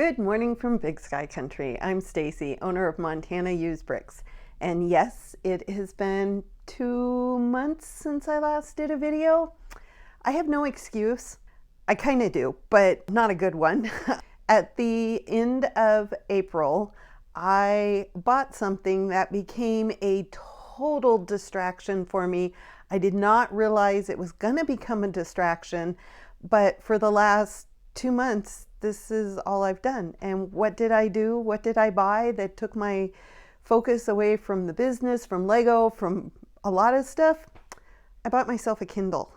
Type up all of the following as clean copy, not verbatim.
Good morning from Big Sky Country. I'm Stacy, owner of Montana Used Bricks. And yes, it has been 2 months since I last did a video. I have no excuse. I kind of do, but not a good one. At the end of April, I bought something that became a total distraction for me. I did not realize it was going to become a distraction, but for the last 2 months, this is all I've done. And what did I do? What did I buy that took my focus away from the business, from Lego, from a lot of stuff? I bought myself a Kindle.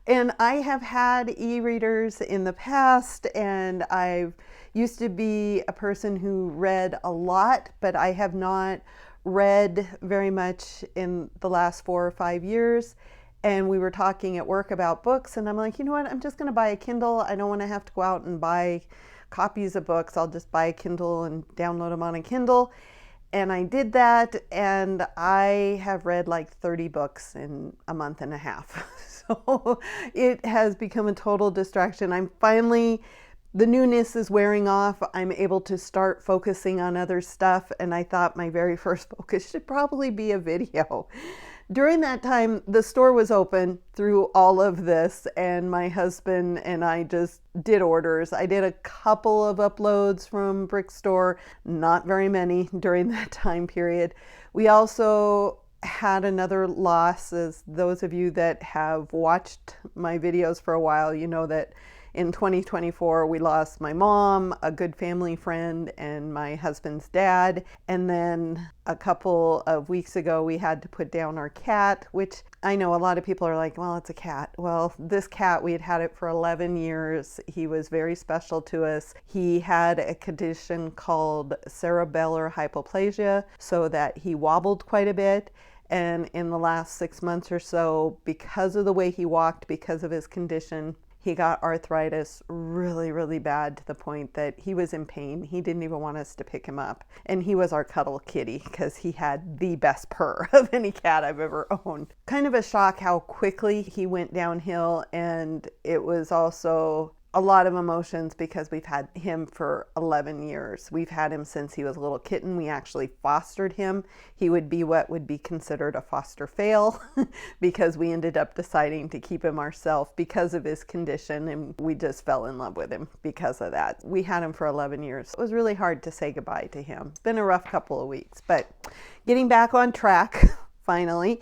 And I have had e-readers in the past, and I've used to be a person who read a lot, but I have not read very much in the last 4 or 5 years. And we were talking at work about books, and I'm like, you know what, I'm just going to buy a Kindle. I don't want to have to go out and buy copies of books. I'll just buy a Kindle and download them on a Kindle. And I did that, and I have read like 30 books in a month and a half. So it has become a total distraction. The newness is wearing off. I'm able to start focusing on other stuff, and I thought my very first focus should probably be a video. During that time, the store was open through all of this, and my husband and I just did orders. I did a couple of uploads from Brick Store, not very many during that time period. We also had another loss. As those of you that have watched my videos for a while, you know that in 2024, we lost my mom, a good family friend, and my husband's dad. And then a couple of weeks ago, we had to put down our cat, which I know a lot of people are like, well, it's a cat. Well, this cat, we had it for 11 years. He was very special to us. He had a condition called cerebellar hypoplasia, so that he wobbled quite a bit. And in the last 6 months or so, because of the way he walked, because of his condition, he got arthritis really, really bad, to the point that he was in pain. He didn't even want us to pick him up. And he was our cuddle kitty because he had the best purr of any cat I've ever owned. Kind of a shock how quickly he went downhill, and it was also a lot of emotions because we've had him for 11 years. We've had him since he was a little kitten. We actually fostered him. He would be what would be considered a foster fail because we ended up deciding to keep him ourselves because of his condition, and we just fell in love with him because of that. We had him for 11 years. It was really hard to say goodbye to him. It's been a rough couple of weeks, but getting back on track, finally.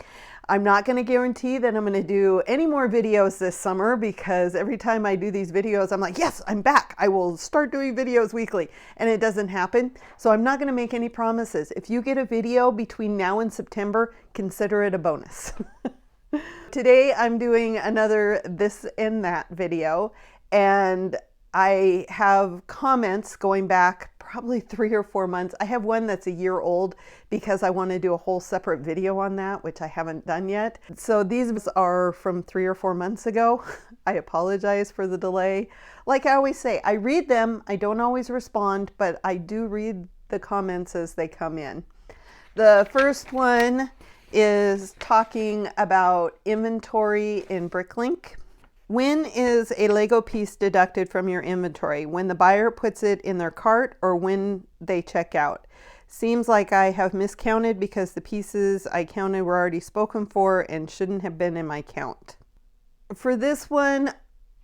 I'm not going to guarantee that I'm going to do any more videos this summer, because every time I do these videos, I'm like, yes, I'm back. I will start doing videos weekly, and it doesn't happen. So I'm not going to make any promises. If you get a video between now and September, consider it a bonus. Today, I'm doing another this and that video, and I have comments going back probably 3 or 4 months. I have one that's a year old because I want to do a whole separate video on that, which I haven't done yet. So these are from 3 or 4 months ago. I apologize for the delay. Like I always say, I read them. I don't always respond, but I do read the comments as they come in. The first one is talking about inventory in Bricklink. When is a Lego piece deducted from your inventory? When the buyer puts it in their cart or when they check out? Seems like I have miscounted because the pieces I counted were already spoken for and shouldn't have been in my count. For this one,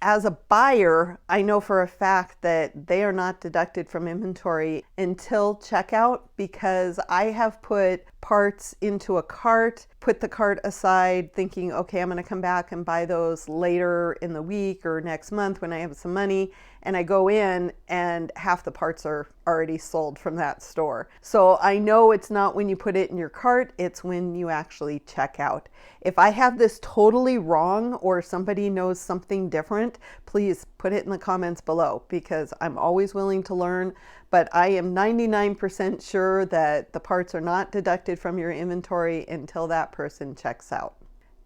as a buyer, I know for a fact that they are not deducted from inventory until checkout, because I have put parts into a cart, put the cart aside thinking, okay, I'm going to come back and buy those later in the week or next month when I have some money. And I go in and half the parts are already sold from that store. So I know it's not when you put it in your cart, it's when you actually check out. If I have this totally wrong or somebody knows something different, please put it in the comments below, because I'm always willing to learn. But I am 99% sure that the parts are not deducted from your inventory until that person checks out.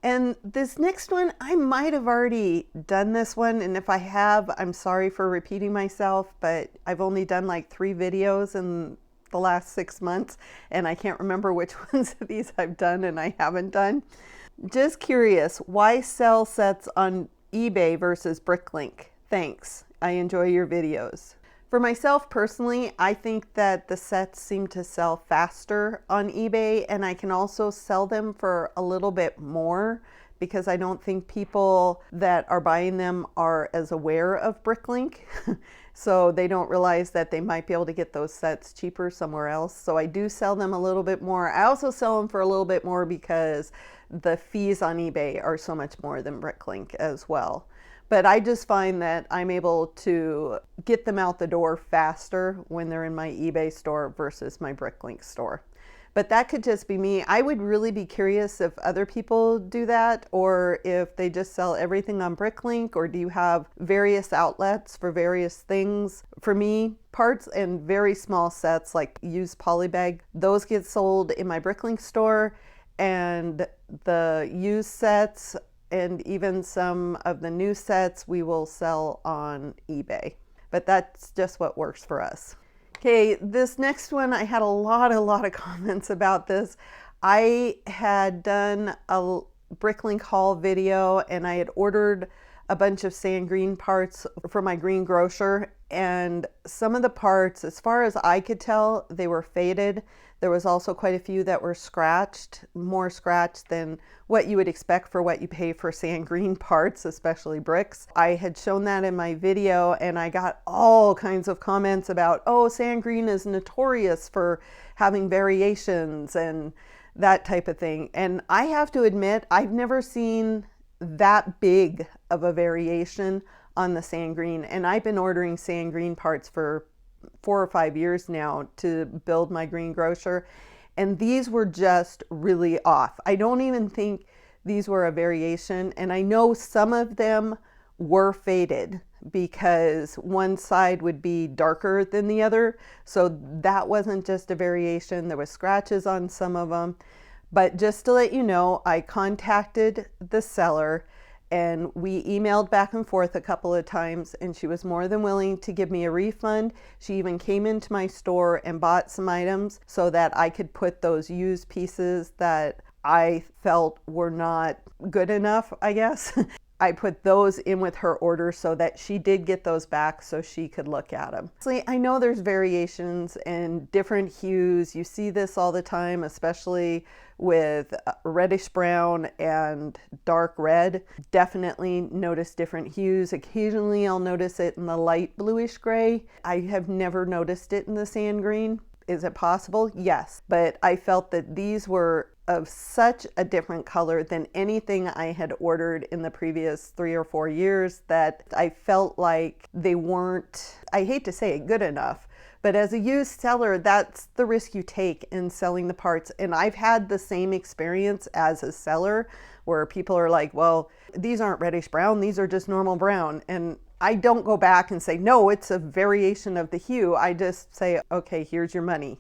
And this next one, I might have already done this one, and if I have, I'm sorry for repeating myself, but I've only done like 3 videos in the last 6 months, and I can't remember which ones of these I've done and I haven't done. Just curious, why sell sets on eBay versus Bricklink? Thanks. I enjoy your videos. For myself personally, I think that the sets seem to sell faster on eBay, and I can also sell them for a little bit more because I don't think people that are buying them are as aware of Bricklink. So they don't realize that they might be able to get those sets cheaper somewhere else. So I do sell them a little bit more. I also sell them for a little bit more because the fees on eBay are so much more than Bricklink as well. But I just find that I'm able to get them out the door faster when they're in my eBay store versus my Bricklink store. But that could just be me. I would really be curious if other people do that, or if they just sell everything on Bricklink, or do you have various outlets for various things? For me, parts and very small sets like used polybag, those get sold in my Bricklink store, and the used sets and even some of the new sets we will sell on eBay. But that's just what works for us. Okay, this next one, I had a lot of comments about this. I had done a Bricklink haul video and I had ordered a bunch of sand green parts for my greengrocer, and some of the parts, as far as I could tell, they were faded. There was also quite a few that were scratched, more scratched than what you would expect for what you pay for sand green parts, especially bricks. I had shown that in my video and I got all kinds of comments about, oh, sand green is notorious for having variations and that type of thing. And I have to admit, I've never seen that big of a variation on the sand green. And I've been ordering sand green parts for 4 or 5 years now to build my greengrocer, and these were just really off. I don't even think these were a variation, and I know some of them were faded because one side would be darker than the other, so that wasn't just a variation. There was scratches on some of them. But just to let you know, I contacted the seller and we emailed back and forth a couple of times, and she was more than willing to give me a refund. She even came into my store and bought some items so that I could put those used pieces that I felt were not good enough, I guess. I put those in with her order so that she did get those back so she could look at them. I know there's variations and different hues. You see this all the time, especially with reddish brown and dark red. Definitely notice different hues. Occasionally I'll notice it in the light bluish gray. I have never noticed it in the sand green. Is it possible? Yes, but I felt that these were of such a different color than anything I had ordered in the previous 3 or 4 years that I felt like they weren't, I hate to say it, good enough. But as a used seller, that's the risk you take in selling the parts. And I've had the same experience as a seller where people are like, well, these aren't reddish brown, these are just normal brown. And I don't go back and say, no, it's a variation of the hue. I just say, okay, here's your money.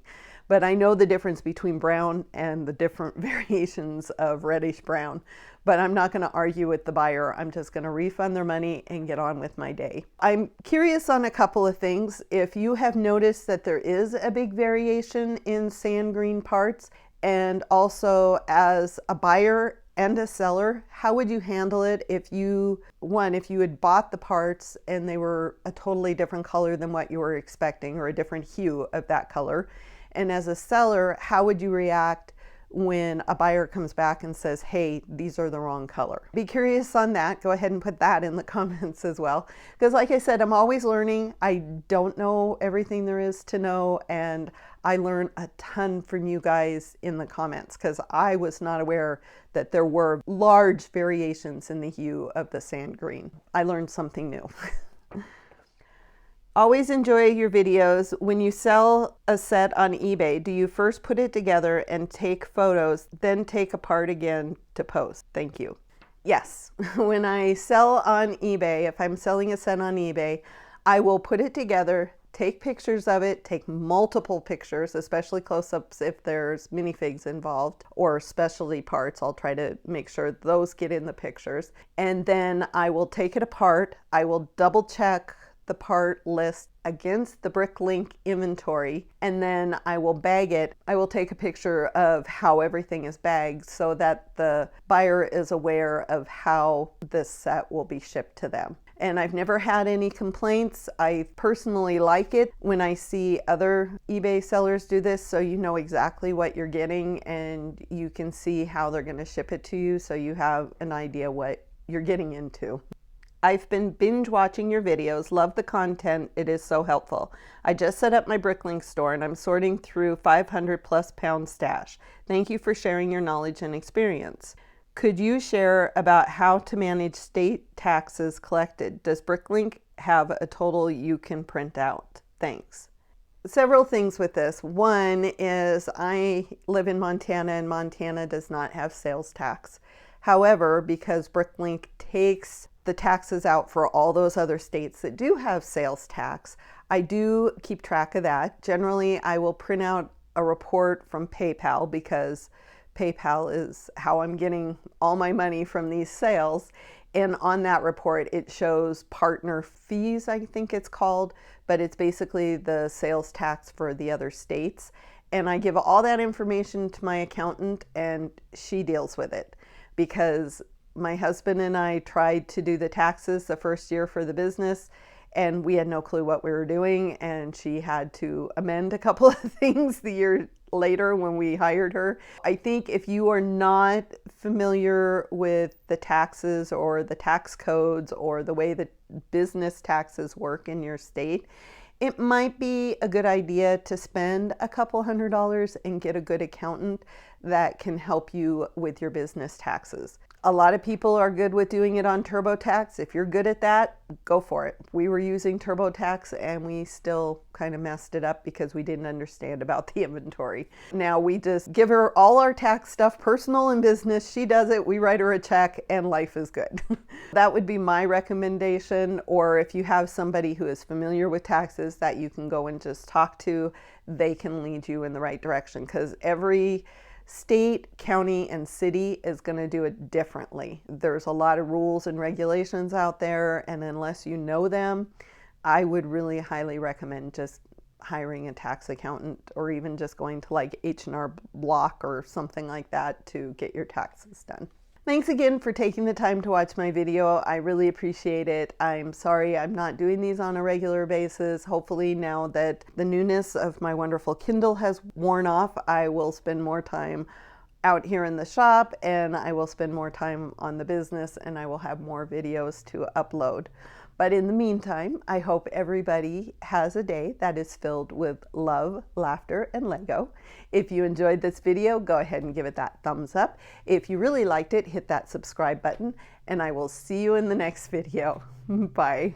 But I know the difference between brown and the different variations of reddish brown. But I'm not going to argue with the buyer. I'm just going to refund their money and get on with my day. I'm curious on a couple of things. If you have noticed that there is a big variation in sand green parts, and also as a buyer and a seller, how would you handle it if you had bought the parts and they were a totally different color than what you were expecting, or a different hue of that color? And as a seller, how would you react when a buyer comes back and says, hey, these are the wrong color? Be curious on that. Go ahead and put that in the comments as well. Because like I said, I'm always learning. I don't know everything there is to know, and I learn a ton from you guys in the comments because I was not aware that there were large variations in the hue of the sand green. I learned something new. Always enjoy your videos. When you sell a set on eBay, do you first put it together and take photos, then take apart again to post? Thank you. Yes, when I sell on eBay, if I'm selling a set on eBay, I will put it together, take pictures of it, take multiple pictures, especially close-ups if there's minifigs involved, or specialty parts. I'll try to make sure those get in the pictures. And then I will take it apart. I will double check the part list against the Bricklink inventory, and then I will bag it. I will take a picture of how everything is bagged so that the buyer is aware of how this set will be shipped to them. and I've never had any complaints. I personally like it when I see other eBay sellers do this, so you know exactly what you're getting and you can see how they're going to ship it to you, so you have an idea what you're getting into. I've been binge watching your videos, love the content, it is so helpful. I just set up my Bricklink store and I'm sorting through 500 plus pound stash. Thank you for sharing your knowledge and experience. Could you share about how to manage state taxes collected? Does Bricklink have a total you can print out? Thanks. Several things with this. One is I live in Montana and Montana does not have sales tax. However, because Bricklink takes the taxes out for all those other states that do have sales tax, I do keep track of that. Generally, I will print out a report from PayPal because PayPal is how I'm getting all my money from these sales. And on that report, it shows partner fees, I think it's called, but it's basically the sales tax for the other states. And I give all that information to my accountant and she deals with it, because my husband and I tried to do the taxes the first year for the business and we had no clue what we were doing, and she had to amend a couple of things the year later when we hired her. I think if you are not familiar with the taxes or the tax codes or the way that business taxes work in your state, it might be a good idea to spend a couple $100s and get a good accountant that can help you with your business taxes. A lot of people are good with doing it on TurboTax. If you're good at that, go for it. We were using TurboTax and we still kind of messed it up because we didn't understand about the inventory. Now we just give her all our tax stuff, personal and business. She does it, we write her a check, and life is good. That would be my recommendation. Or if you have somebody who is familiar with taxes that you can go and just talk to, they can lead you in the right direction, because every state, county, and city is going to do it differently. There's a lot of rules and regulations out there, and unless you know them, I would really highly recommend just hiring a tax accountant, or even just going to like H&R Block or something like that to get your taxes done. Thanks again for taking the time to watch my video. I really appreciate it. I'm sorry I'm not doing these on a regular basis. Hopefully now that the newness of my wonderful Kindle has worn off, I will spend more time out here in the shop and I will spend more time on the business and I will have more videos to upload. But in the meantime, I hope everybody has a day that is filled with love, laughter, and Lego. If you enjoyed this video, go ahead and give it that thumbs up. If you really liked it, hit that subscribe button, and I will see you in the next video. Bye.